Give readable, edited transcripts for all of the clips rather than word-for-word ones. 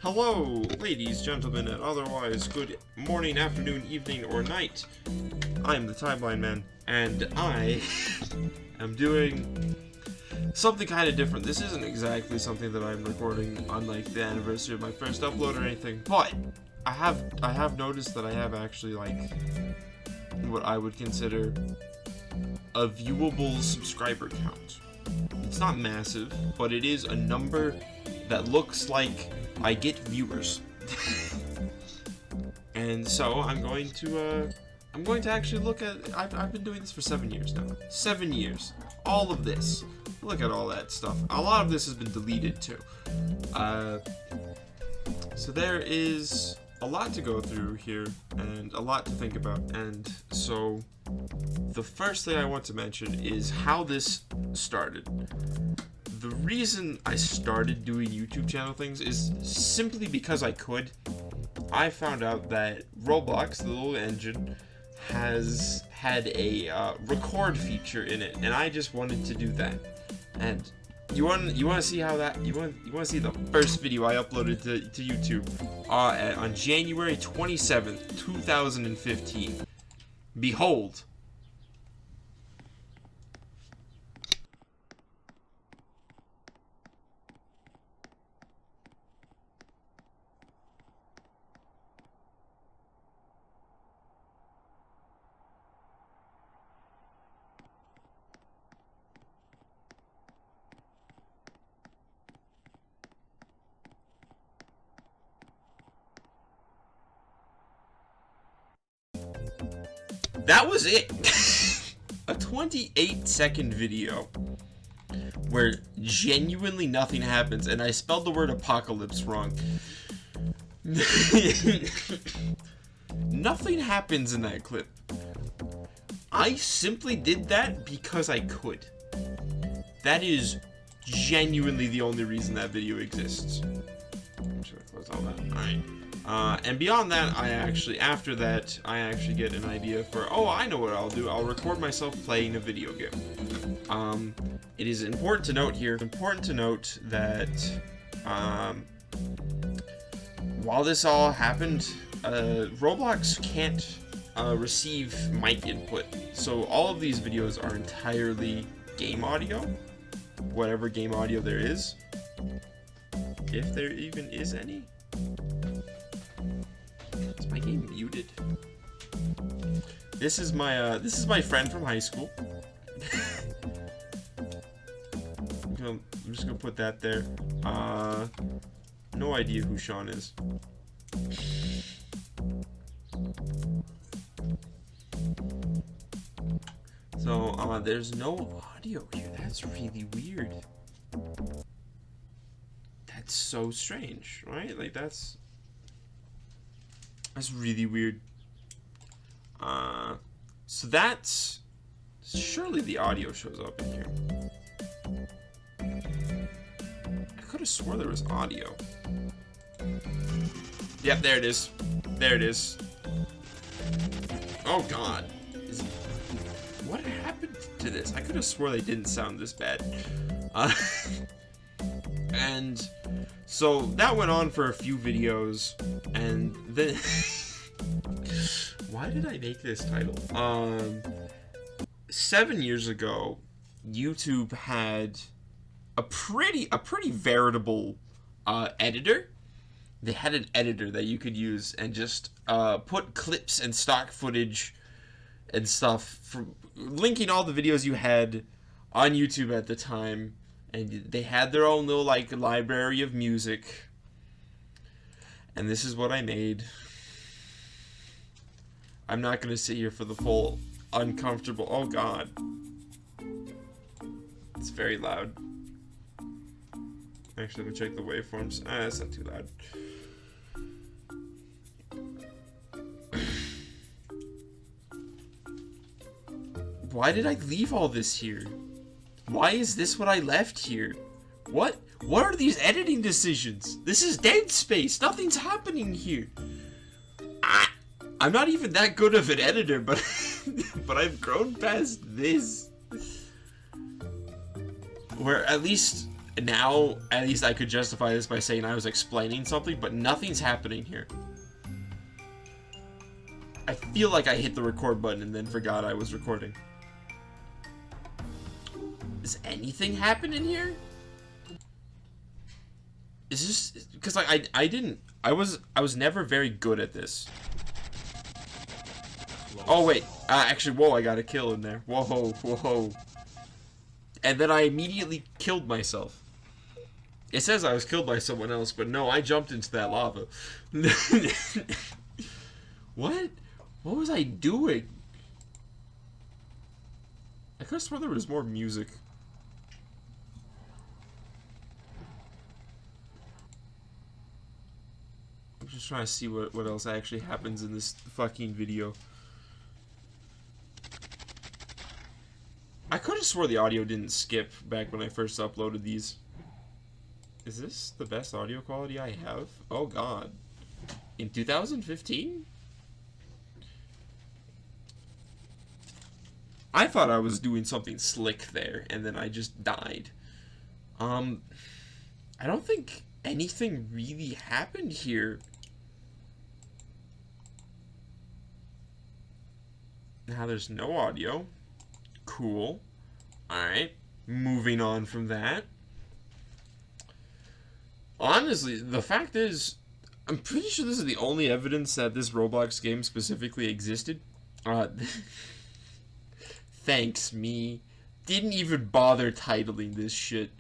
Hello, ladies, gentlemen, and otherwise good morning, afternoon, evening, or night. I'm the Timeline Man, and I am doing something kind of different. This isn't exactly something that I'm recording on like the anniversary of my first upload or anything, but I have noticed that I have actually like what I would consider a viewable subscriber count. It's not massive, but it is a number that looks like I get viewers. And so I'm going to actually look at, I've been doing this for 7 years now. 7 years. All of this. Look at all that stuff. A lot of this has been deleted too. So there is a lot to go through here and a lot to think about. And so the first thing I want to mention is how this started. The reason I started doing YouTube channel things is simply because I could. I found out that Roblox, the little engine, has had a record feature in it, and I just wanted to do that. And you want to see how that you want to see the first video I uploaded to YouTube on January 27th, 2015. Behold. That was it. A 28-second video where genuinely nothing happens, and I spelled the word apocalypse wrong. Nothing happens in that clip. I simply did that because I could. That is genuinely the only reason that video exists. Should I close all that? Alright. And beyond that, after that, I actually get an idea for, oh, I know what I'll do. I'll record myself playing a video game. It is important to note here, that, while this all happened, Roblox can't, receive mic input. So all of these videos are entirely game audio, whatever game audio there is, if there even is any. Is my game muted? This is my friend from high school. I'm just gonna put that there. No idea who Sean is. So there's no audio here. That's really weird. That's so strange, right? Like that's really weird. So that's surely the audio shows up in here. I could have swore there was audio. Yep, there it is. There it is. Oh God, what happened to this? I could have swore they didn't sound this bad. And so that went on for a few videos, and then why did I make this title? 7 years ago, YouTube had a pretty veritable editor. They had an editor that you could use and just put clips and stock footage and stuff from linking all the videos you had on YouTube at the time. And they had their own little, like, library of music. And this is what I made. I'm not going to sit here for the full uncomfortable... Oh, God. It's very loud. Actually, let me check the waveforms. That's not too loud. Why did I leave all this here? Why is this what I left here? What are these editing decisions? This is dead space. Nothing's happening here. I'm not even that good of an editor, but but I've grown past this. Where at least now at least I could justify this by saying I was explaining something, but nothing's happening here. I feel like I hit the record button and then forgot I was recording. Is anything happening here? Is this because I was never very good at this. Oh wait, actually, whoa, I got a kill in there. Whoa, whoa. And then I immediately killed myself. It says I was killed by someone else, but no, I jumped into that lava. What? What was I doing? I could have sworn there was more music. I'm just trying to see what else actually happens in this fucking video. I could have swore the audio didn't skip back when I first uploaded these. Is this the best audio quality I have? Oh god. In 2015? I thought I was doing something slick there, and then I just died. I don't think anything really happened here. Now there's no audio. Cool. Alright. Moving on from that. Honestly, the fact is, I'm pretty sure this is the only evidence that this Roblox game specifically existed. Thanks, me. Didn't even bother titling this shit.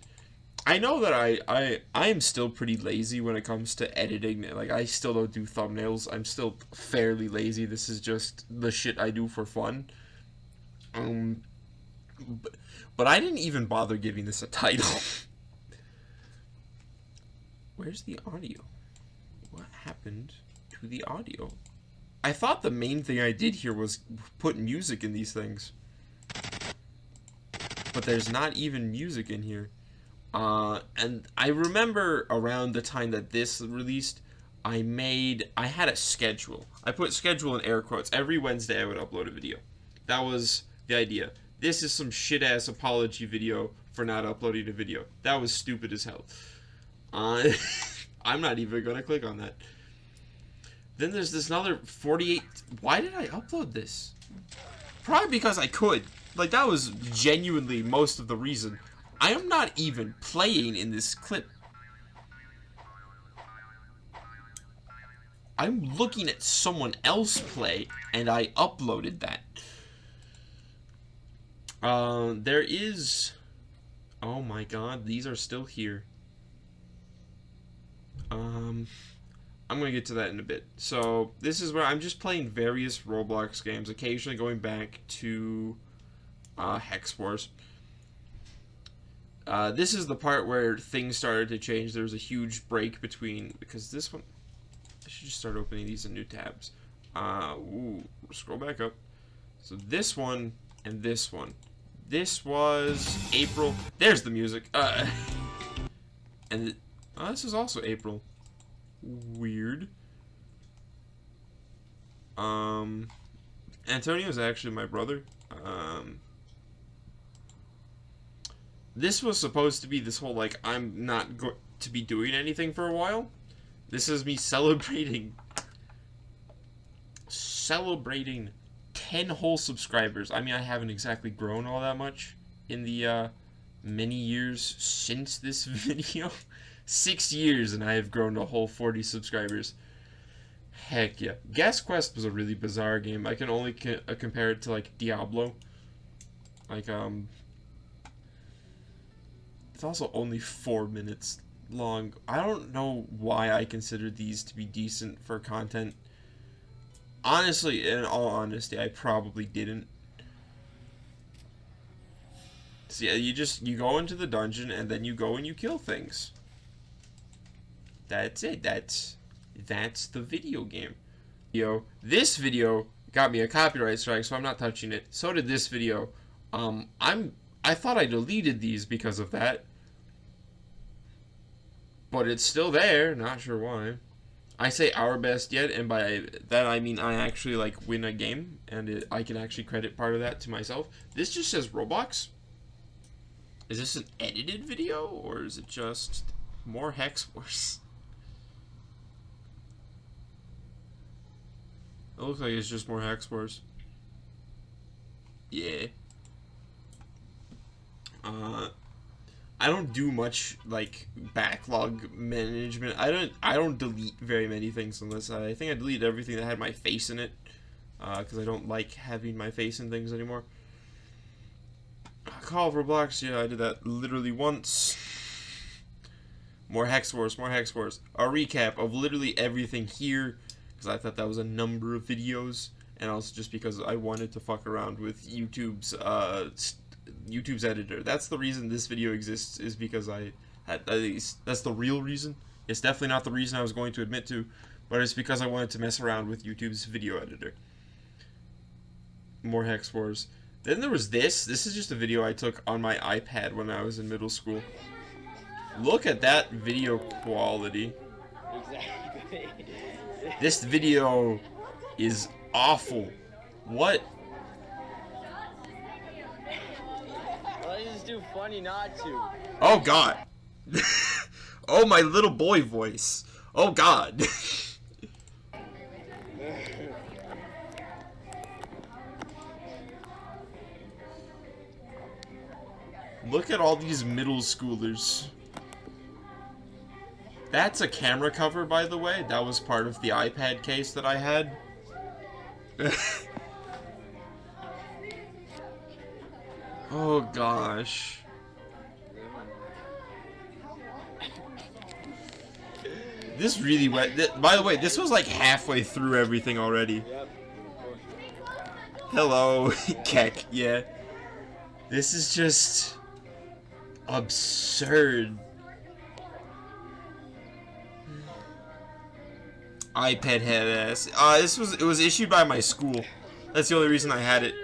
I know that I am still pretty lazy when it comes to editing. Like, I still don't do thumbnails. I'm still fairly lazy. This is just the shit I do for fun. But I didn't even bother giving this a title. Where's the audio? What happened to the audio? I thought the main thing I did here was put music in these things. But there's not even music in here. And I remember around the time that this released, I had a schedule. I put schedule in air quotes. Every Wednesday I would upload a video. That was the idea. This is some shit-ass apology video for not uploading a video. That was stupid as hell. I'm not even gonna click on that. Then there's this another 48... Why did I upload this? Probably because I could. Like, that was genuinely most of the reason. I am not even playing in this clip. I'm looking at someone else play, and I uploaded that. There is... Oh my god, these are still here. I'm gonna get to that in a bit. So, this is where I'm just playing various Roblox games, occasionally going back to Hex Wars. This is the part where things started to change. There was a huge break between, because this one, I should just start opening these in new tabs. Scroll back up. So this one and this one. This was April. There's the music. And this is also April. Weird. Antonio is actually my brother. This was supposed to be this whole, like, I'm not going to be doing anything for a while. This is me celebrating 10 whole subscribers. I mean, I haven't exactly grown all that much in the many years since this video. 6 years and I have grown a whole 40 subscribers. Heck yeah. Gas Quest was a really bizarre game. I can only compare it to, like, Diablo. Like, it's also only 4 minutes long. I don't know why I consider these to be decent for content. Honestly, in all honesty, I probably didn't. So yeah, you go into the dungeon and then you go and you kill things. That's it. That's the video game. This video got me a copyright strike, so I'm not touching it. So did this video. I thought I deleted these because of that. But it's still there, not sure why. I say our best yet, and by that I mean I actually, like, win a game, and I can actually credit part of that to myself. This just says Roblox. Is this an edited video, or is it just more Hex Wars? It looks like it's just more Hex Wars. Yeah. I don't do much like backlog management. I don't delete very many things unless I think I deleted everything that had my face in it, because I don't like having my face in things anymore. Call of Roblox, yeah, I did that literally once. More Hex Wars, more Hex Wars. A recap of literally everything here, because I thought that was a number of videos, and also just because I wanted to fuck around with YouTube's editor. That's the reason this video exists, is because at least that's the real reason. It's definitely not the reason I was going to admit to, but it's because I wanted to mess around with YouTube's video editor. More Hex Wars. Then there was this. This is just a video I took on my iPad when I was in middle school. Look at that video quality. Exactly. This video is awful. What? Well, it's just too funny not to. Oh god. Oh, my little boy voice. Oh god. Look at all these middle schoolers. That's a camera cover, by the way. That was part of the iPad case that I had. Oh gosh. This really went. By the way, this was like halfway through everything already. Yep. Hello, Keck. Yeah. This is just absurd. iPad head ass. It was issued by my school. That's the only reason I had it.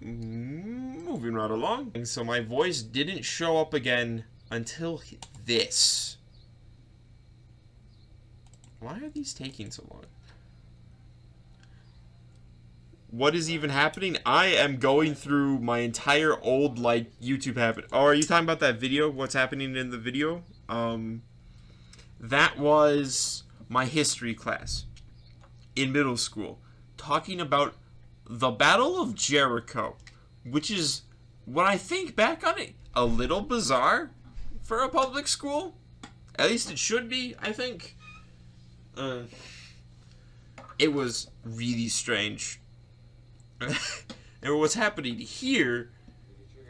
Moving right along. And so my voice didn't show up again until this. Why are these taking so long? What is even happening? I am going through my entire old, like, YouTube habit. Oh, are you talking about that video? What's happening in the video? That was my history class in middle school, talking about the Battle of Jericho, which is, when I think back on it, a little bizarre for a public school. At least it should be, I think. It was really strange. And what's happening here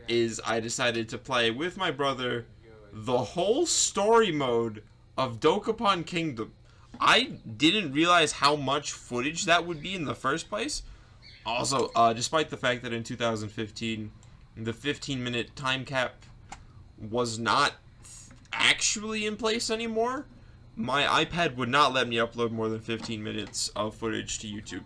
is I decided to play with my brother the whole story mode of Dokapon Kingdom. I didn't realize how much footage that would be in the first place. Also, despite the fact that in 2015, the 15-minute time cap was not actually in place anymore, my iPad would not let me upload more than 15 minutes of footage to YouTube.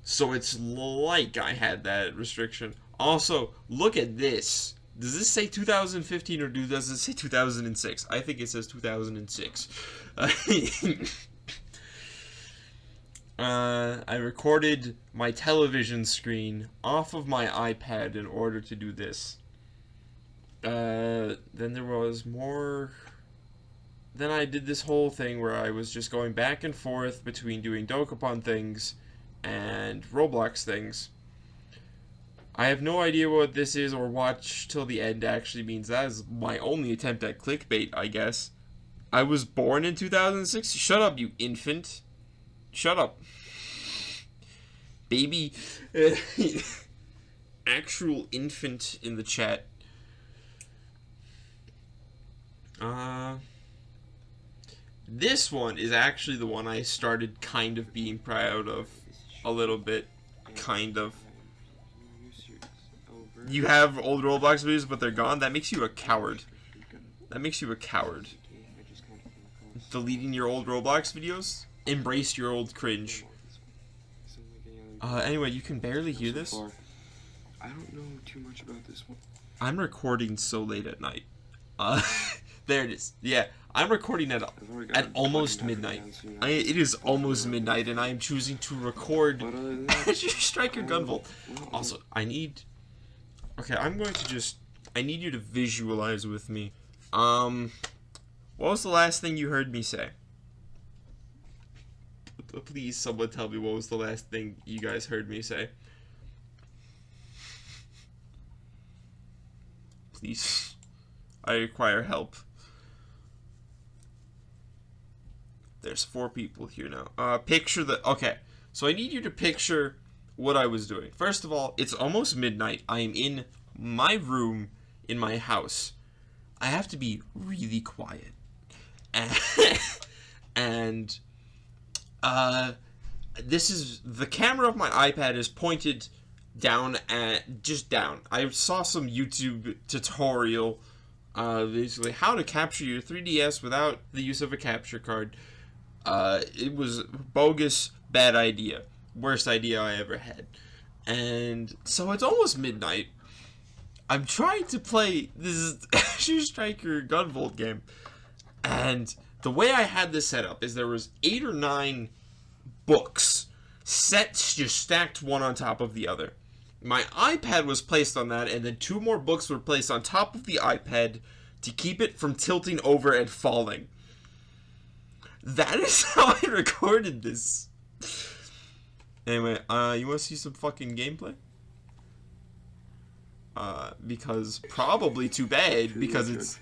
So it's like I had that restriction. Also, look at this. Does this say 2015 or does it say 2006? I think it says 2006. I recorded my television screen off of my iPad in order to do this. Then there was more. Then I did this whole thing where I was just going back and forth between doing Dokapon things and Roblox things. I have no idea what this is, or watch till the end actually means. That is my only attempt at clickbait, I guess. I was born in 2006? Shut up, you infant. Shut up. Baby. Actual infant in the chat. This one is actually the one I started kind of being proud of. A little bit. Kind of. You have old Roblox videos, but they're gone? That makes you a coward. That makes you a coward. Deleting your old Roblox videos? Embrace your old cringe. Anyway, you can barely hear this. I don't know too much about this one. I'm recording so late at night. There it is. Yeah, I'm recording at almost midnight. It is almost midnight, and I am choosing to record as you strike your gunvolt. Also, I need Okay, I'm going to just... I need you to visualize with me. What was the last thing you heard me say? Please, someone tell me what was the last thing you guys heard me say. Please. I require help. There's 4 people here now. Picture the... Okay, so I need you to picture what I was doing. First of all, it's almost midnight. I am in my room in my house. I have to be really quiet. And this is... The camera of my iPad is pointed down at... Just down. I saw some YouTube tutorial, basically how to capture your 3DS without the use of a capture card. It was bogus, bad idea. Worst idea I ever had. And so it's almost midnight. I'm trying to play this Shoe Striker Gunvolt game. And the way I had this set up is there was 8 or 9 books. Sets just stacked one on top of the other. My iPad was placed on that, and then 2 more books were placed on top of the iPad to keep it from tilting over and falling. That is how I recorded this. Anyway, you want to see some fucking gameplay? Because probably too bad, because it's...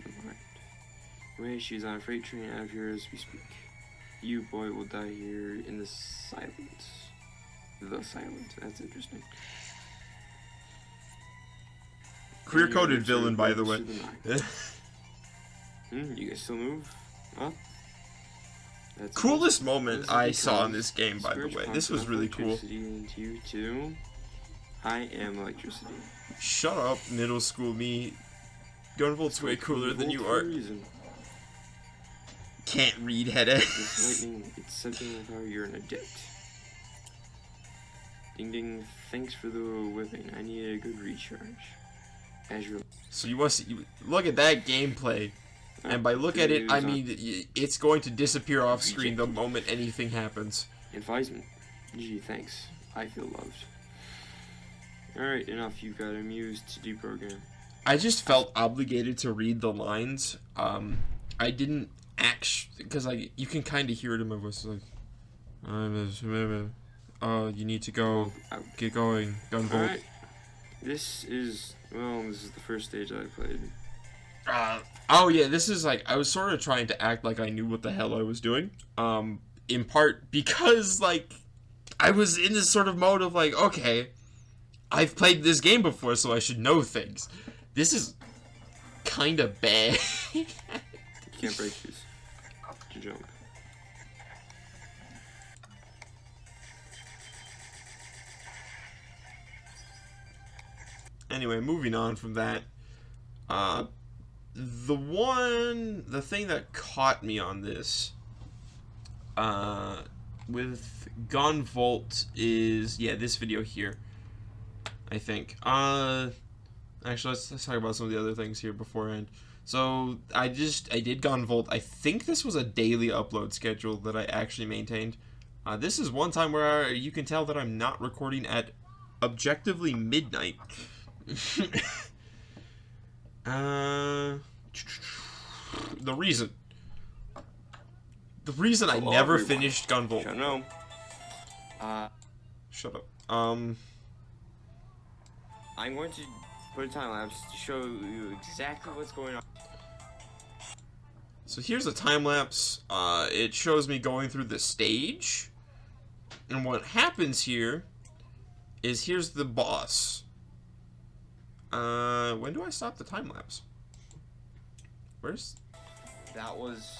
Wait, she's on a freight train out of here as we speak. You, boy, will die here in the silence. The silence. That's interesting. Career-coded villain, by the way. You guys still move? Huh? That's Coolest moment I saw in this game, by the way. This was really cool. Into you too. I am electricity. Shut up, middle school me. Gunvolt's way cooler than you are. Can't read, headache. It's lightning. It's something with how you're an adept. Ding ding. Thanks for the whipping. I need a good recharge. As you're... So you want to see, look at that gameplay. And by look at it, I mean it's going to disappear off screen the moment anything happens. Advisement. Gee, thanks. I feel loved. Alright, enough. You've got amused to deprogram. I just felt obligated to read the lines. I didn't actually, because you can kind of hear it in my voice, like, you need to go, get going, Gunvolt. Alright. This is the first stage I played. Oh yeah, this is like, I was sort of trying to act like I knew what the hell I was doing. In part because, like, I was in this sort of mode of like, okay, I've played this game before, so I should know things. This is kind of bad. You can't break these. To jump. Anyway, moving on from that. The thing that caught me on this, with Gunvolt is, yeah, this video here, I think. Actually, let's talk about some of the other things here beforehand. So, I did Gunvolt. I think this was a daily upload schedule that I actually maintained. This is one time where you can tell that I'm not recording at objectively midnight. The reason I never finished Gunvolt. Shut up. Shut up. I'm going to put a time lapse to show you exactly what's going on. So here's a time lapse. It shows me going through the stage, and what happens here is here's the boss. When do I stop the time lapse? Where's? That was.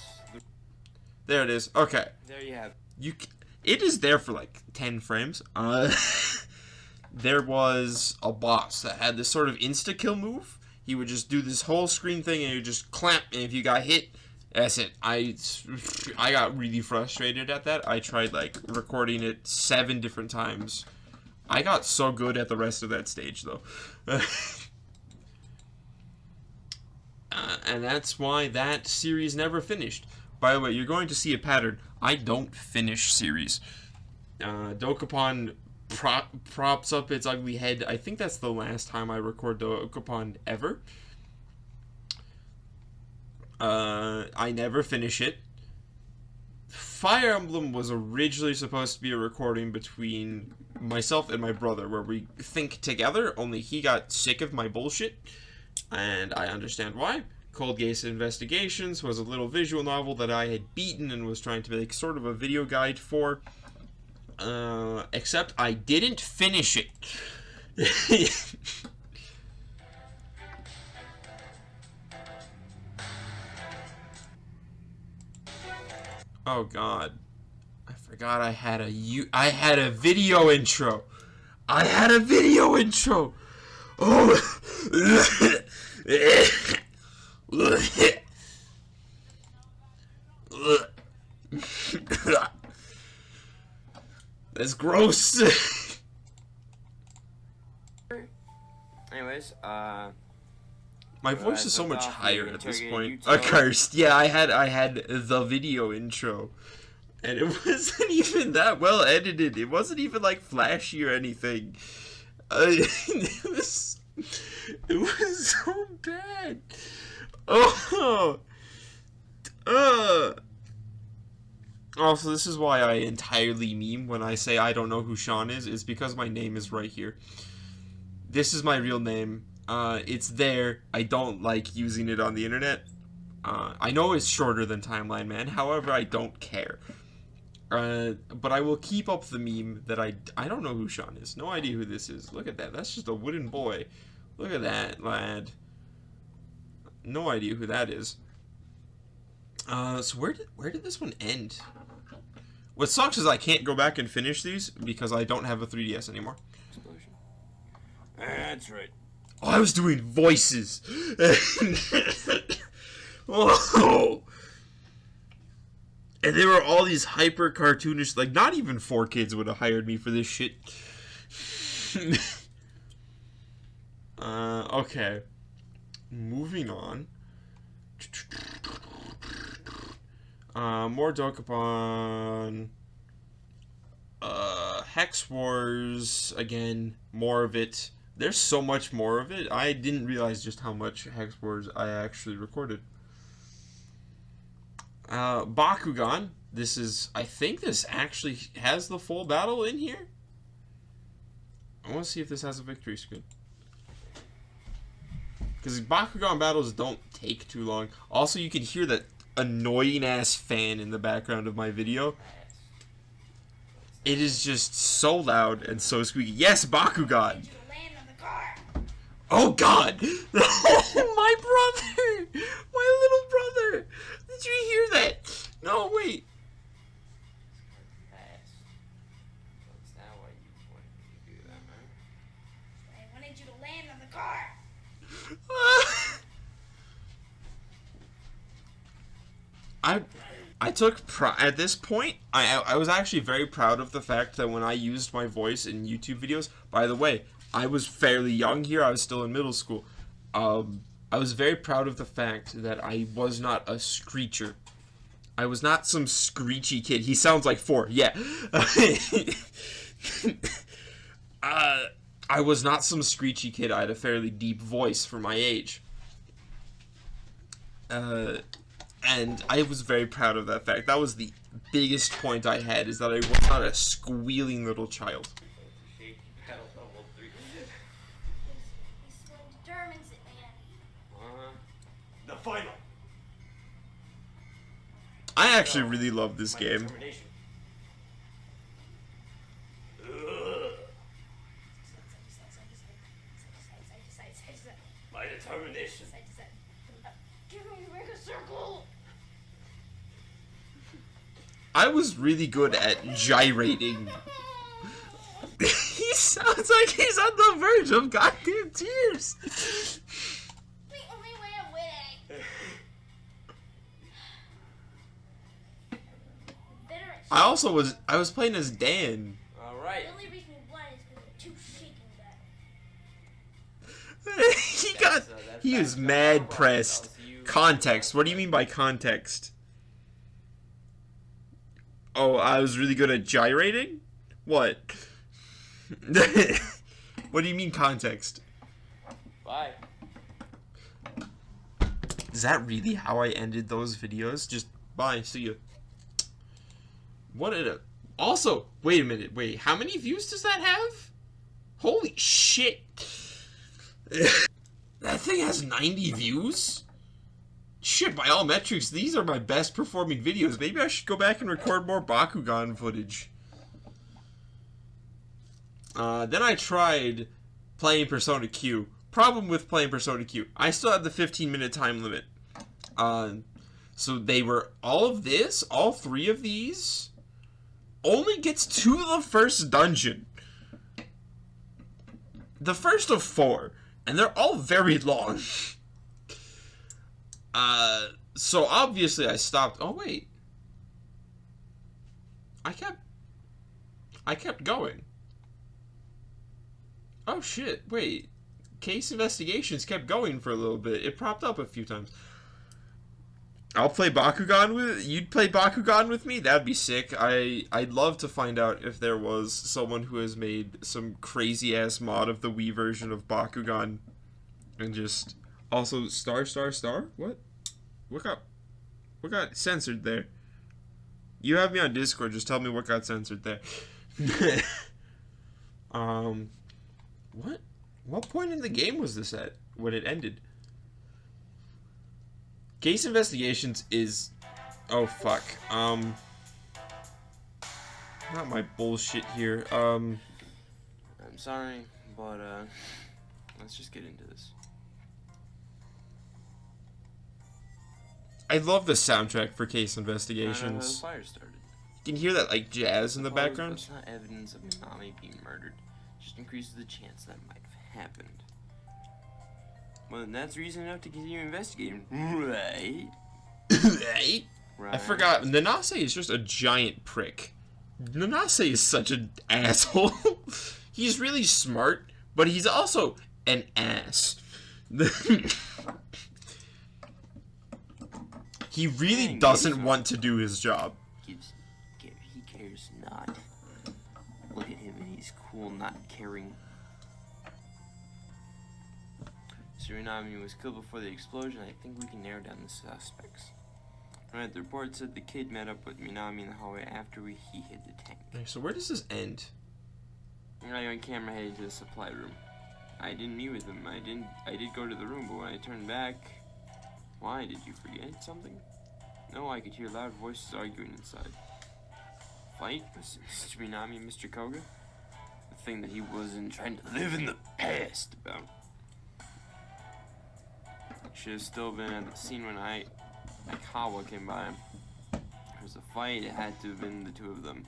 There it is. Okay. There you have. It is there for like 10 frames. There was a boss that had this sort of insta-kill move. He would just do this whole screen thing and he would just clamp, and if you got hit, that's it. I got really frustrated at that. I tried like recording it 7 different times. I got so good at the rest of that stage though. And that's why that series never finished. By the way, you're going to see a pattern. I don't finish series. Dokapon props up its ugly head. I think that's the last time I record Dokapon ever. I never finish it. Fire Emblem was originally supposed to be a recording between myself and my brother, where we think together, only he got sick of my bullshit, and I understand why. Cold Case Investigations was a little visual novel that I had beaten and was trying to make sort of a video guide for, except I didn't finish it. Oh god. I forgot I had a video intro. I had a video intro. Oh. That's gross. Anyways, my voice is so much higher at this point. Utah. Accursed. Yeah, I had the video intro, and it wasn't even that well edited. It wasn't even like flashy or anything. It was so bad. Oh. Also, this is why I entirely meme when I say I don't know who Sean is. It's because my name is right here. This is my real name. It's there. I don't like using it on the internet. I know it's shorter than Timeline Man. However, I don't care. But I will keep up the meme that I don't know who Sean is. No idea who this is. Look at that. That's just a wooden boy. Look at that, lad. No idea who that is. So where did this one end? What sucks is I can't go back and finish these because I don't have a 3DS anymore. Explosion. That's right. Oh, I was doing voices. Oh. And there were all these hyper cartoonish, like not even 4 kids would have hired me for this shit. Okay. Moving on. More Dokapon. Hex Wars, again, more of it. There's so much more of it. I didn't realize just how much Hex Wars I actually recorded. Bakugan. This is, I think this actually has the full battle in here. I want to see if this has a victory screen. Because Bakugan battles don't take too long. Also, you can hear that annoying ass fan in the background of my video. It is just so loud and so squeaky. Yes, Bakugan! Oh god! My brother! My little brother! Did you hear that? No, wait. I wanted you to land on the car. I took at this point I was actually very proud of the fact that when I used my voice in YouTube videos. By the way, I was fairly young here. I was still in middle school. I was very proud of the fact that I was not a screecher. I was not some screechy kid. He sounds like 4. Yeah. I was not some screechy kid. I had a fairly deep voice for my age. And I was very proud of that fact. That was the biggest point I had, is that I was not a squealing little child. He's so determined, man. The final. I actually really love this game. Determination. My determination. Give me make a circle. I was really good at gyrating. He sounds like he's on the verge of goddamn tears. The only way I'm winning. I was playing as Dan. Alright. The only reason we won is because of 2 shaking that. He was mad pressed. Context. What do you mean by context? Oh, I was really good at gyrating? What? What do you mean context? Bye. Is that really how I ended those videos? Just bye, see you. What did it? Also, wait a minute. Wait, how many views does that have? Holy shit! That thing has 90 views? Shit, by all metrics, these are my best performing videos. Maybe I should go back and record more Bakugan footage. Then I tried playing Persona Q. Problem with playing Persona Q, I still have the 15-minute time limit. So they were all of this, all three of these, only gets to the first dungeon. The first of 4, and they're all very long. So obviously I stopped. Oh wait, I kept going. Oh shit, wait. Case investigations kept going for a little bit. It propped up a few times. I'll play Bakugan with you'd play Bakugan with me? That'd be sick. I'd love to find out if there was someone who has made some crazy ass mod of the Wii version of Bakugan. And just also star. What? What got censored there? You have me on Discord, just tell me what got censored there. What point in the game was this at when it ended? Case investigations is... Oh, fuck. Not my bullshit here. I'm sorry, but, let's just get into this. I love the soundtrack for Case I know how the Investigations. fire started. You can hear that, like, jazz in the background. That's not evidence of Minami being murdered. Just increases the chance that might have happened. Well, then that's reason enough to continue investigating, right? Right? Right. I forgot. Nanase is just a giant prick. Nanase is such an asshole. He's really smart, but he's also an ass. He really doesn't want to do his job. He cares not. Look at him, and he's cool, not caring. Suriname was killed before the explosion. I think we can narrow down the suspects. Alright, the report said the kid met up with Minami in the hallway after he hid the tank. Okay, so where does this end? You're not on camera heading to the supply room. I didn't meet with him. I did go to the room, but when I turned back... Why? Did you forget something? No, I could hear loud voices arguing inside. Fight? Was Mr. Minami and Mr. Koga? The thing that he wasn't trying to live in the past about. Should have still been at the scene when Aikawa came by. There was a fight, it had to have been the two of them.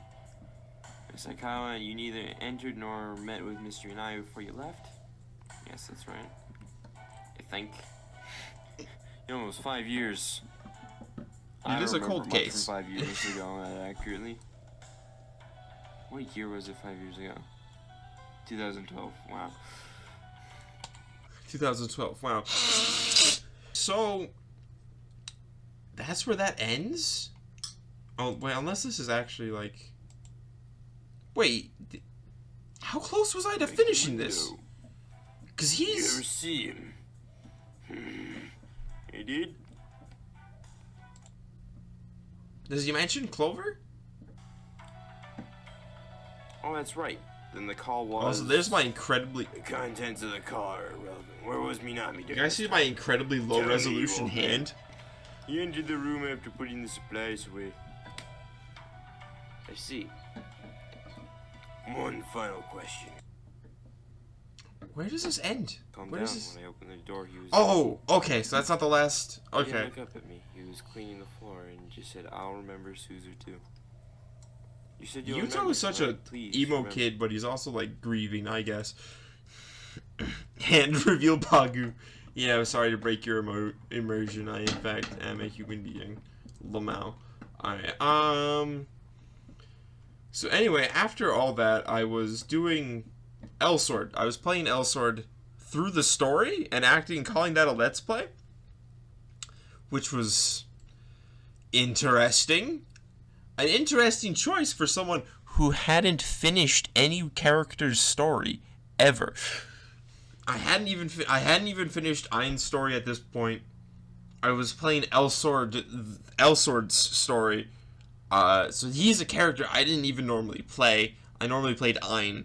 Miss Aikawa, you neither entered nor met with Mr. Inai before you left? Yes, that's right. I think. Almost 5 years. It is a cold remember much case. From 5 years ago, accurately. What year was it 5 years ago? 2012. Wow. 2012. Wow. So that's where that ends? Oh, wait, unless this is actually like... Wait, how close was I to finishing this? Because You ever he's... see him? I did. Does he mention Clover? Oh, that's right. Then the call was... Also, there's my incredibly... The contents of the call are irrelevant. Where was Minami during You guys see my incredibly low Tell me, resolution old man. hand? He entered the room after putting the supplies away. I see. One final question. Where does this end? Calm Where down. does this... When I opened the door, he was... Oh, okay, so that's not the last... He didn't Okay. look up at me. He was cleaning the floor and just said, I'll remember Suzu too. You said you'll Yuto remember, is such a right? Please emo remember. kid, but he's also like grieving, I guess. Hand reveal Pagu. Yeah, sorry to break your immersion. I in fact am a human being. Lamau. Alright, so anyway, after all that, I was doing L-Sword. I was playing L-Sword through the story and calling that a Let's Play. Which was interesting. An interesting choice for someone who hadn't finished any character's story ever. I hadn't even finished Ein's story at this point. I was playing Elsword's story. So he's a character I didn't even normally play. I normally played Ein.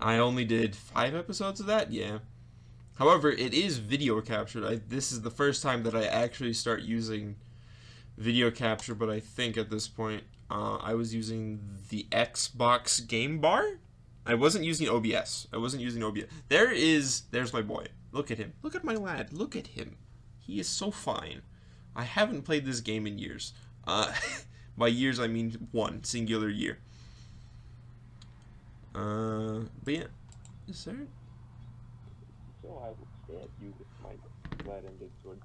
I only did 5 episodes of that, yeah. However, it is video captured. This is the first time that I actually start using video capture, but I think at this point I was using the Xbox Game Bar. I wasn't using OBS. There's my boy. Look at him. Look at my lad. Look at him. He is so fine. I haven't played this game in years. By years, I mean one singular year. But yeah. Is there? So I will stab you with my flat ended sword.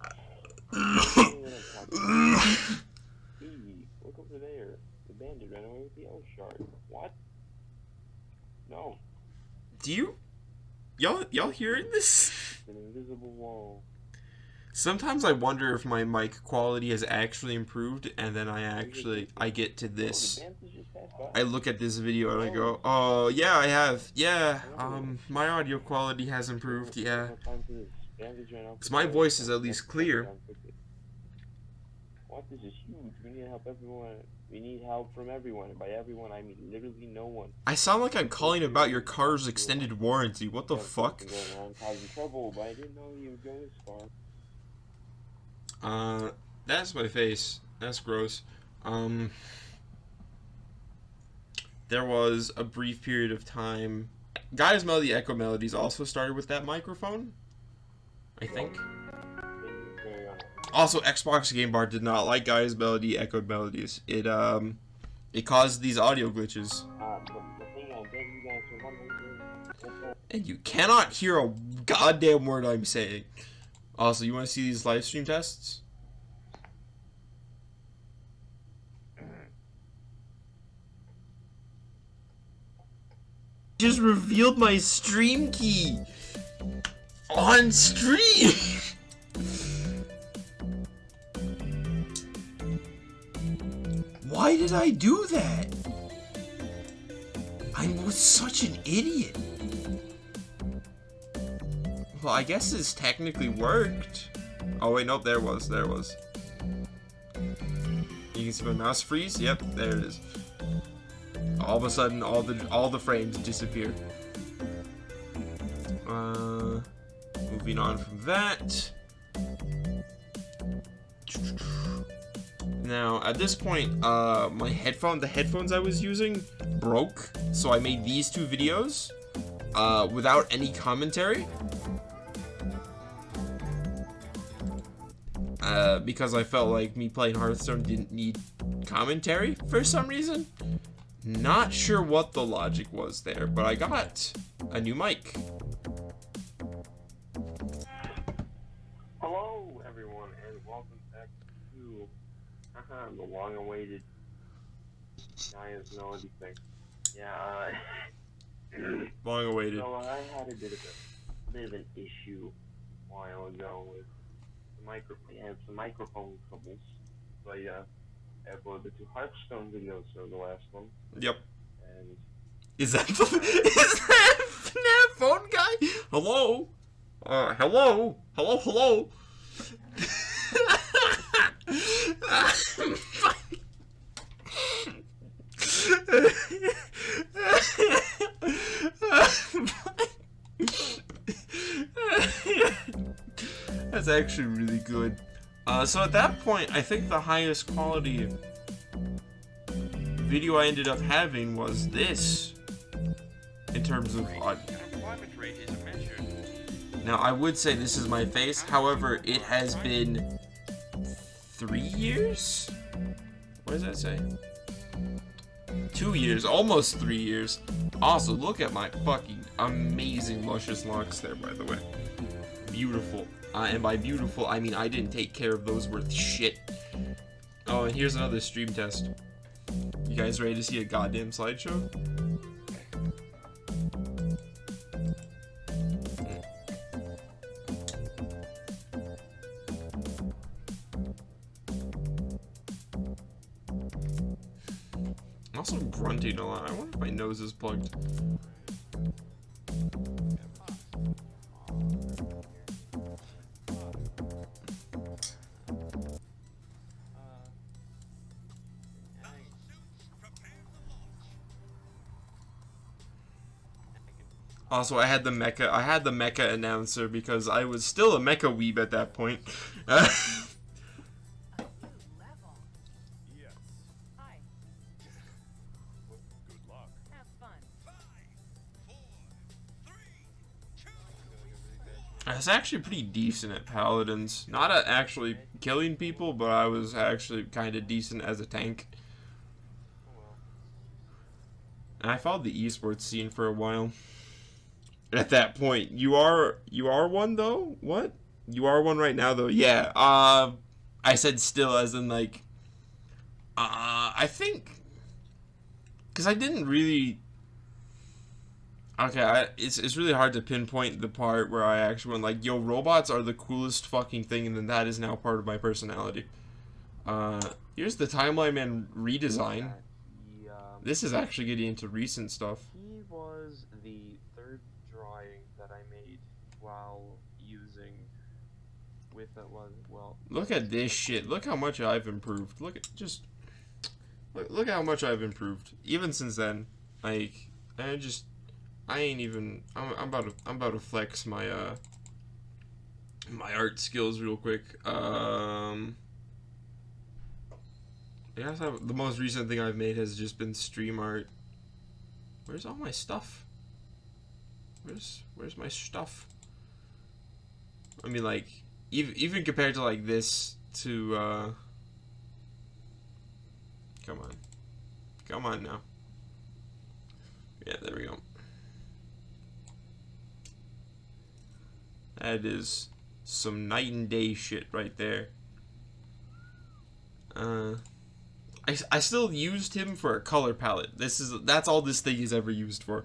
Hey, look over there. The bandit ran away with the L shard. What? No. Do you? Y'all hearing this? An invisible wall. Sometimes I wonder if my mic quality has actually improved, and then I get to this. I look at this video and I go, oh yeah, I have, yeah, my audio quality has improved, yeah. Because my voice is at least clear. What? This is huge. We need help everyone. We need help from everyone. And by everyone, I mean literally no one. I sound like I'm calling about your car's extended warranty. What the fuck? Going around causing trouble, but I didn't know you would go this far. That's my face. That's gross. There was a brief period of time. Guy's Melody Echo Melodies also started with that microphone, I think. Also, Xbox Game Bar did not like Guy's Melody Echo Melodies. It caused these audio glitches. And you cannot hear a goddamn word I'm saying. Also, you want to see these live stream tests? Just revealed my stream key on stream. Why did I do that? I was such an idiot. Well, I guess this technically worked. Oh wait, nope, there was. You can see my mouse freeze. Yep, there it is. All of a sudden, all the frames disappear. Moving on from that. Now, at this point, the headphones I was using broke, so I made these 2 videos without any commentary. Because I felt like me playing Hearthstone didn't need commentary for some reason. Not sure what the logic was there, but I got a new mic. Hello, everyone, and welcome back to the long-awaited Giants Melody thing. Yeah, Long-awaited. So I had a bit of an issue a while ago with the microphone. I had some microphone troubles. So I uploaded the 2 Hearthstone videos, so the last one. Yep. And Is that FNAF phone guy? Hello? Hello? Hello? That's actually really good. So at that point, I think the highest quality video I ended up having was this, in terms of audio. Now, I would say this is my face, however, it has been 3 years? What does that say? 2 years, almost 3 years. Also, look at my fucking amazing luscious locks there, by the way. Beautiful. And by beautiful, I mean I didn't take care of those worth shit. Oh, and here's another stream test. You guys ready to see a goddamn slideshow? also grunting a lot. I wonder if my nose is plugged. Also, I had the mecha announcer because I was still a mecha weeb at that point. I was actually pretty decent at paladins. Not at actually killing people, but I was actually kind of decent as a tank. And I followed the esports scene for a while. At that point, you are one though? What? You are one right now though? Yeah. I said still as in like I think cuz I didn't really okay, it's really hard to pinpoint the part where I actually went like, yo, robots are the coolest fucking thing, and then that is now part of my personality. Here's the Timeline Man redesign. This is actually getting into recent stuff. He was the third drawing that I made while using with it was well. Look at this shit. Look how much I've improved. Look at just look how much I've improved even since then. Like I ain't even. I'm about to flex my my art skills real quick. I guess the most recent thing I've made has just been stream art. Where's all my stuff? Where's my stuff? I mean, like even compared to like this to come on now. Yeah, there we go. That is some night and day shit right there. I still used him for a color palette. That's all this thing is ever used for.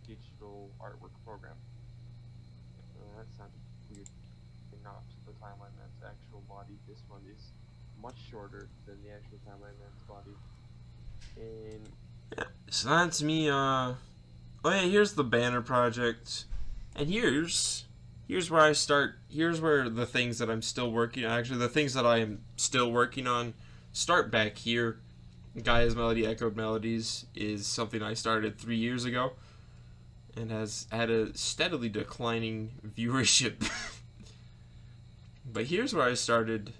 Digital artwork program. That sounded weird. Not the Timeline Man's actual body. This one is much shorter than the actual Timeline Man's body. And yeah, so that's me. Oh yeah, here's the banner project. And here's where I start. Here's where the things that I'm still working on, actually the things that I am still working on, start back here. Gaia's Melody Echoed Melodies is something I started 3 years ago and has had a steadily declining viewership. But here's where I started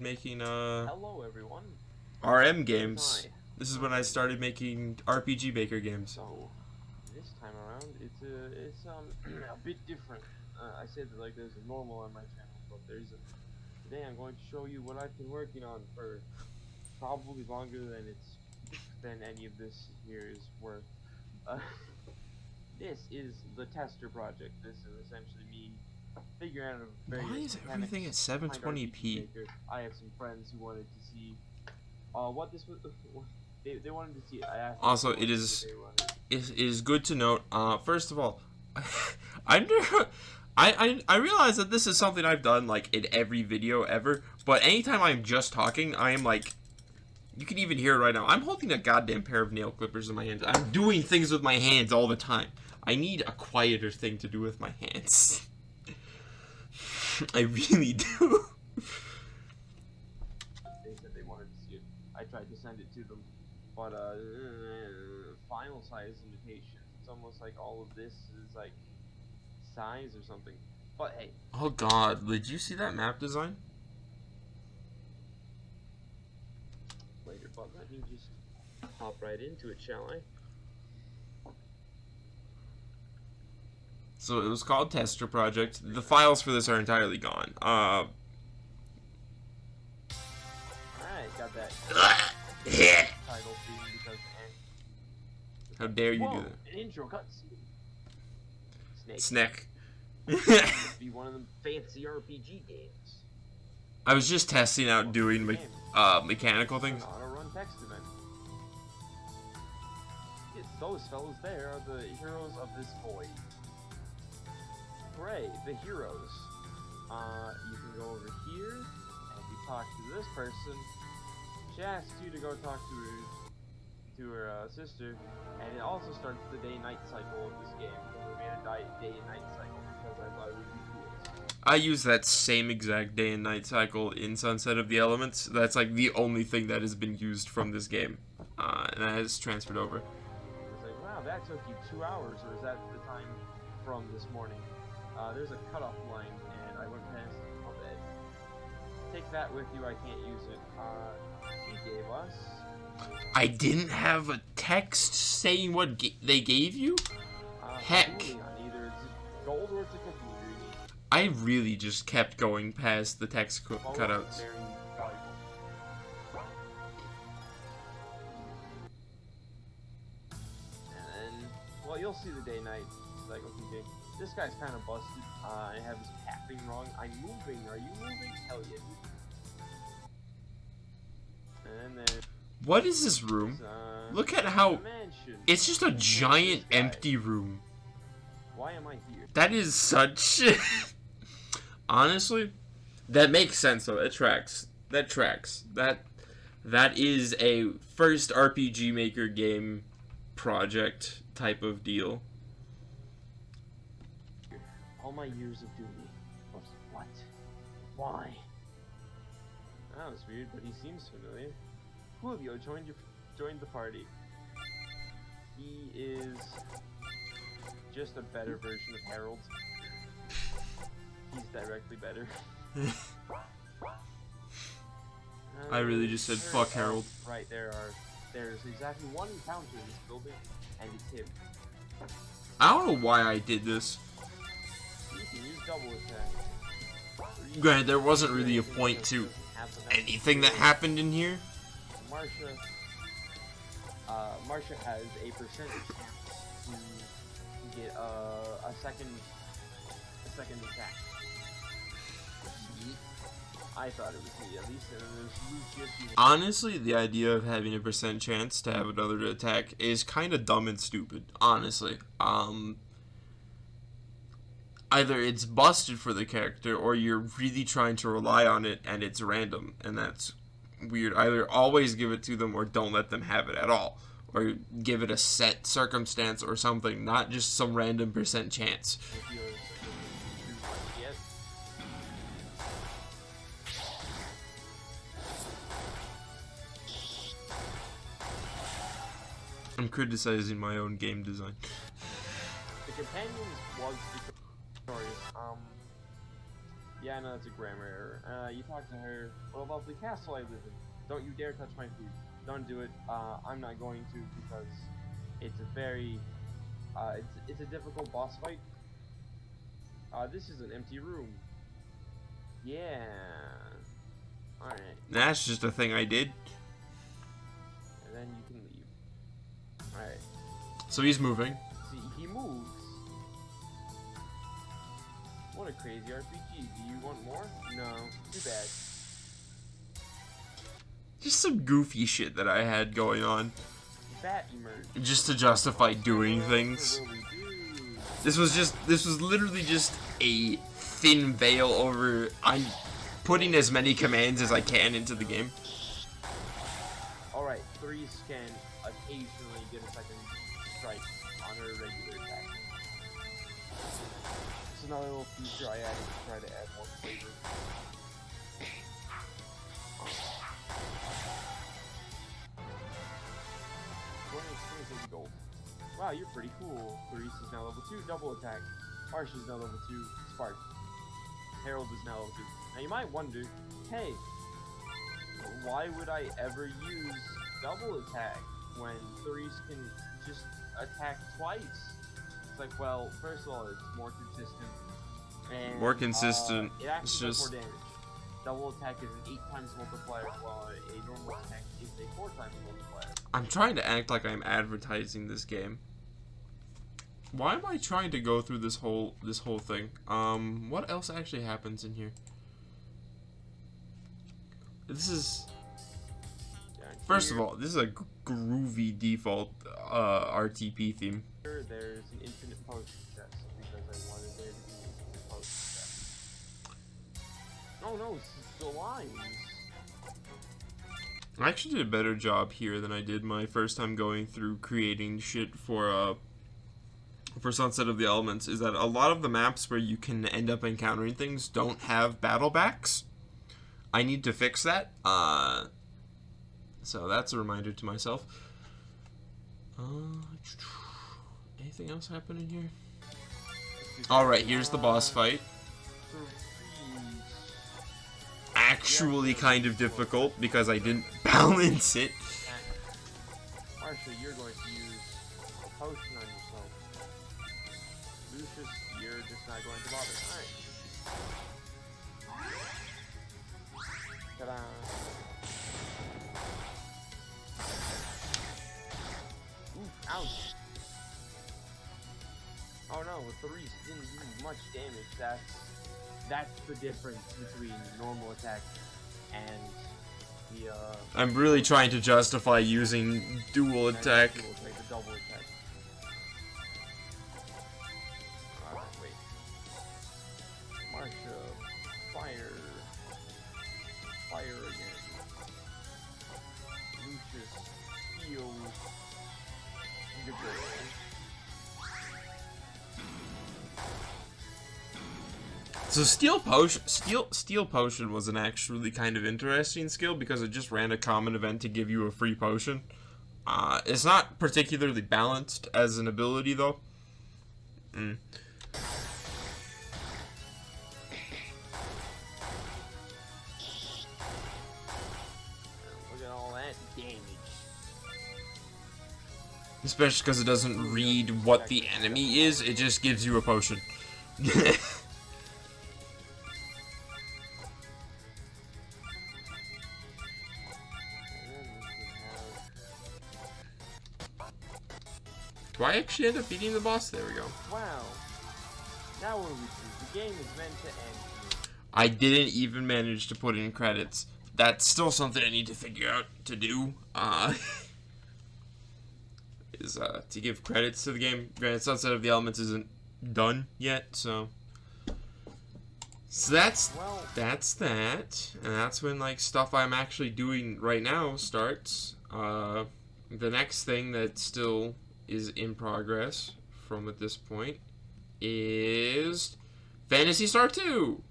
making hello everyone. RM games. Hi. This is when I started making RPG Maker games. So this time around, it's a bit different. I said that like there's a normal on my channel, but there's a. Today I'm going to show you what I've been working on for probably longer than any of this here is worth. This is the tester project. This is essentially me figuring out a very. Why is everything at 720p? I have some friends who wanted to see what this was. They wanted to see it. I asked also, it is good to note. First of all, I realize that this is something I've done like in every video ever. But anytime I'm just talking, I am like, you can even hear it right now. I'm holding a goddamn pair of nail clippers in my hands. I'm doing things with my hands all the time. I need a quieter thing to do with my hands. I really do. They said they wanted to see it. I tried to send it to them, but final size limitations. It's almost like all of this is like size or something. But hey. Oh god, did you see that map design? Later, but let me just hop right into it, shall I? So it was called Tester Project. The files for this are entirely gone. Alright, got that. Title theme because How dare you do that? An intro cutscene. Snack. Be one of them fancy RPG games. I was just testing out doing mechanical things. Auto-run text event. Those fellas there are the heroes of this void. Hooray, the heroes. You can go over here, and you talk to this person. She asks you to go talk to her sister, and it also starts the day-night cycle of this game. We made a day and night cycle because I thought it would be cool. I use that same exact day and night cycle in Sunset of the Elements. That's like the only thing that has been used from this game, and that has transferred over. It's like, wow, that took you 2 hours, or is that the time from this morning? There's a cutoff line, and I went past it. My bad. Take that with you. I can't use it. She gave us. I didn't have a text saying what they gave you? Heck. Either it's gold or it's a cookie ingredient. I really just kept going past the text cutouts. Very valuable. And then, well, you'll see the day-night cycle, TJ. This guy's kind of busted. I have his pathing wrong. I'm moving. Are you moving? Hell yeah. And then... What is this room? Look at how... It's just a giant empty room. Why am I here? That is such... Honestly, that makes sense though. It tracks. That tracks. That is a first RPG Maker game project type of deal. All my years of duty. What? Why? That was weird, but he seems familiar. Julio joined the party. He is just a better version of Harold. He's directly better. I really just said fuck Harold. Right, there's exactly one encounter in this building, and it's him. I don't know why I did this. You can use double attack. Granted, there wasn't really a point to anything that happened in here. Marsha has a percentage to get a second attack. I thought it was me, at least. And there's Lucius. Honestly, the idea of having a % chance to have another attack is kind of dumb and stupid. Honestly, either it's busted for the character, or you're really trying to rely on it, and it's random, and that's weird. Either always give it to them, or don't let them have it at all, or give it a set circumstance or something, not just some random % chance. I'm criticizing my own game design. The companions was victorious. Yeah, no, that's a grammar error. You talk to her. What a lovely castle I live in. Don't you dare touch my food. Don't do it. I'm not going to, because it's a very, it's a difficult boss fight. This is an empty room. Yeah. Alright. That's just a thing I did. And then you can leave. Alright. So he's moving. See, he moves. What a crazy RPG. Do you want more? No. Too bad. Just some goofy shit that I had going on. Bat emerged. Just to justify doing things. This was literally just a thin veil over... I'm putting as many commands as I can into the game. Alright, Threes can occasionally get a second strike on her regular attack. It's another little feature I added to try to add more flavor. Gold. Wow, you're pretty cool. Clarice is now level 2, double attack. Marsh is now level 2, spark. Harold is now level 2. Now you might wonder, hey, why would I ever use double attack when Clarice can just attack twice? It's like, well, first of all, it's more consistent. And, more consistent. It actually it's does just... more damage. Double attack is an 8 times multiplier, while a normal attack is a 4 times multiplier. I'm trying to act like I'm advertising this game. Why am I trying to go through this whole thing? What else actually happens in here? This is... First of all, this is a groovy default RTP theme. There's an infinite potion chest, because I wanted there to be an infinite potion chest. Oh no, it's the lines. I actually did a better job here than I did my first time going through creating shit for Sunset of the Elements. Is that a lot of the maps where you can end up encountering things don't have battle backs. I need to fix that. So that's a reminder to myself. Anything else happening here? Alright, here's the boss fight. Actually kind of difficult because I didn't balance it. Marsha, you're going to use a potion on yourself. Lucius, you're just not going to bother. Alright. Ta-da. Ooh, ouch. Oh no, with the Reese, didn't do much damage. That's the difference between normal attack and the I'm really trying to justify using dual attack. the double attack. Wait. Marsha, fire. Fire again. Lucius, heal. Good girl. So steel potion was an actually kind of interesting skill because it just ran a common event to give you a free potion. It's not particularly balanced as an ability though. Look at all that damage. Especially because it doesn't read what the enemy is, it just gives you a potion. Do I actually end up beating the boss? There we go. Wow. Now what do we see? The game is meant to end. I didn't even manage to put in credits. That's still something I need to figure out to do. Is to give credits to the game. Granted, Sunset of the Elements isn't done yet, so that's that, and that's when like stuff I'm actually doing right now starts. The next thing that still is in progress from at this point is Phantasy Star 2.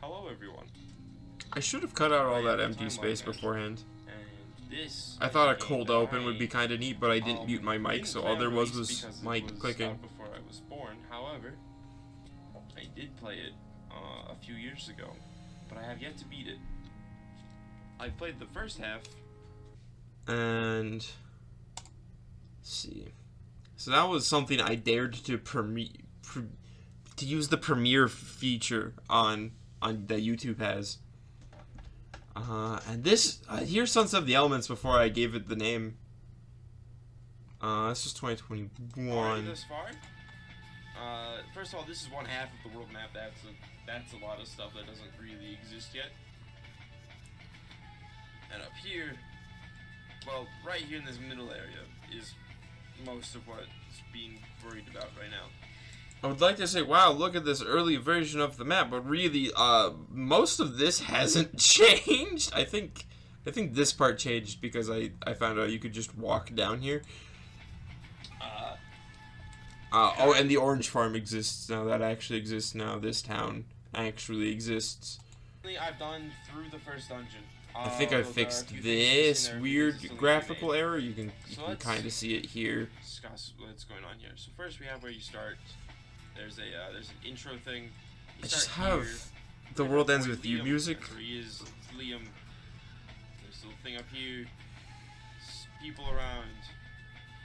Hello everyone. I should have cut out all that empty space beforehand. This I thought a cold open would be kind of neat, but I didn't mute my mic, so all there was mic clicking. Before I was born. However, I did play it a few years ago, but I have yet to beat it. I played the first half. And let's see. So that was something I dared to use the premiere feature on that YouTube has. And this, here's Sunset of the Elements before I gave it the name. This is 2021. Already this far? First of all, this is one half of the world map. That's a lot of stuff that doesn't really exist yet. And up here, well, right here in this middle area is most of what's being worried about right now. I would like to say, wow, look at this early version of the map, but really, most of this hasn't changed. I think this part changed because I found out you could just walk down here. Oh, and the orange farm exists now. That actually exists now. This town actually exists. I've done through the first dungeon. I think I fixed this weird graphical error. You can kind of see it here. Discuss what's going on here. So first we have where you start. There's an intro thing. I just have The World Ends With You music. That's where he is. It's Liam. There's a little thing up here. People around.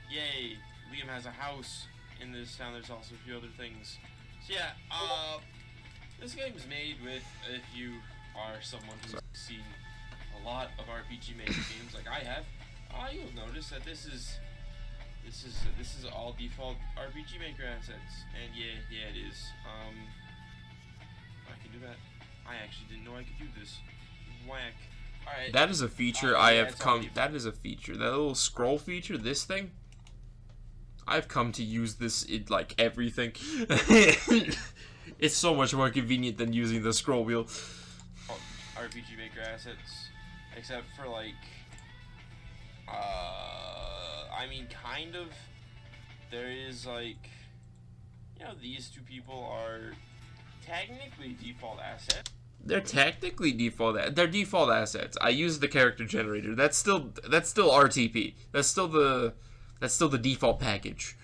Yay! Liam has a house in this town. There's also a few other things. So yeah, this game is made with, if you are someone who's seen a lot of RPG Maker games like I have, you'll notice that this is all default RPG Maker assets, and yeah, it is. I can do that. I actually didn't know I could do this. Whack. Alright. That is a feature Yeah, I have it's come. already- That is a feature. That little scroll feature. This thing. I've come to use this in like everything. It's so much more convenient than using the scroll wheel. RPG Maker assets, except for like, I mean, kind of. There is like, you know, these two people are technically default assets. They're technically default. They're default assets. I use the character generator. That's still RTP. That's still the default package.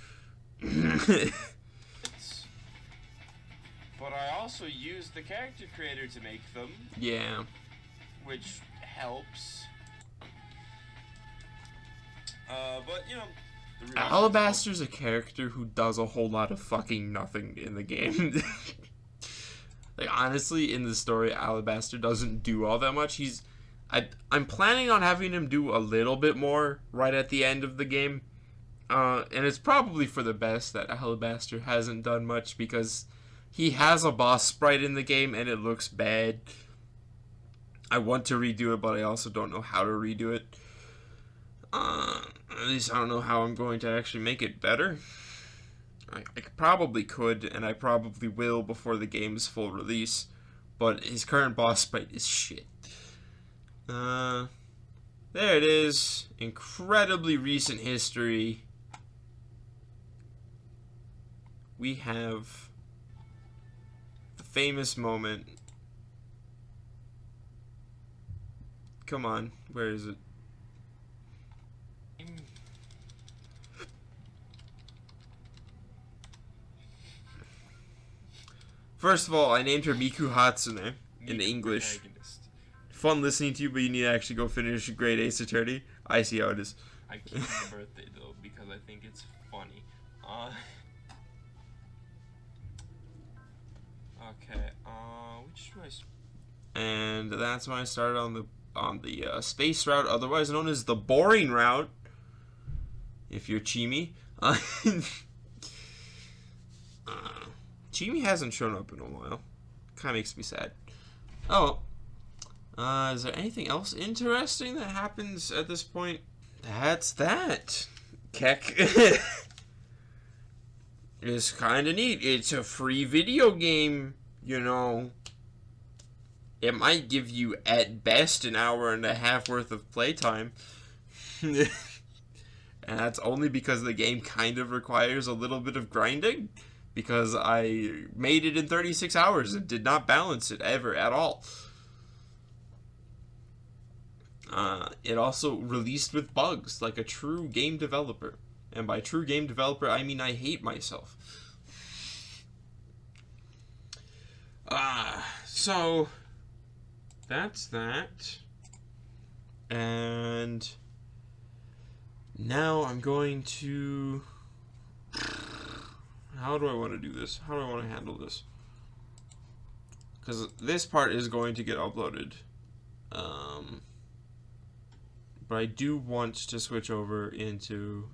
But I also use the character creator to make them, Yeah. which helps. But you know, the real Alabaster's a character who does a whole lot of fucking nothing in the game. Like, honestly, in the story, Alabaster doesn't do all that much. I'm planning on having him do a little bit more right at the end of the game. And it's probably for the best that Alabaster hasn't done much, because he has a boss sprite in the game and it looks bad. I want to redo it, but I also don't know how to redo it. At least I don't know how I'm going to actually make it better. I probably could, and I probably will before the game's full release, but his current boss fight is shit. There it is. Incredibly recent history. We have the famous moment. Come on, where is it? First of all, I named her Miku Hatsune in English. protagonist. Fun listening to you, but you need to actually go finish Grade Ace Attorney. I see how it is. I keep the birthday though because I think it's funny. Okay. Which do I? And that's when I started on the space route, otherwise known as the boring route. If you're Chimi, Chimi hasn't shown up in a while. Kind of makes me sad. Oh, is there anything else interesting that happens at this point? That's that. Keck. It's kind of neat. It's a free video game, you know. It might give you, at best, an hour and a half worth of playtime. And that's only because the game kind of requires a little bit of grinding. Because I made it in 36 hours and did not balance it ever at all. It also released with bugs, like a true game developer. And by true game developer, I mean I hate myself. So that's that. And now I'm going to... How do I want to do this? How do I want to handle this? Because this part is going to get uploaded. But I do want to switch over into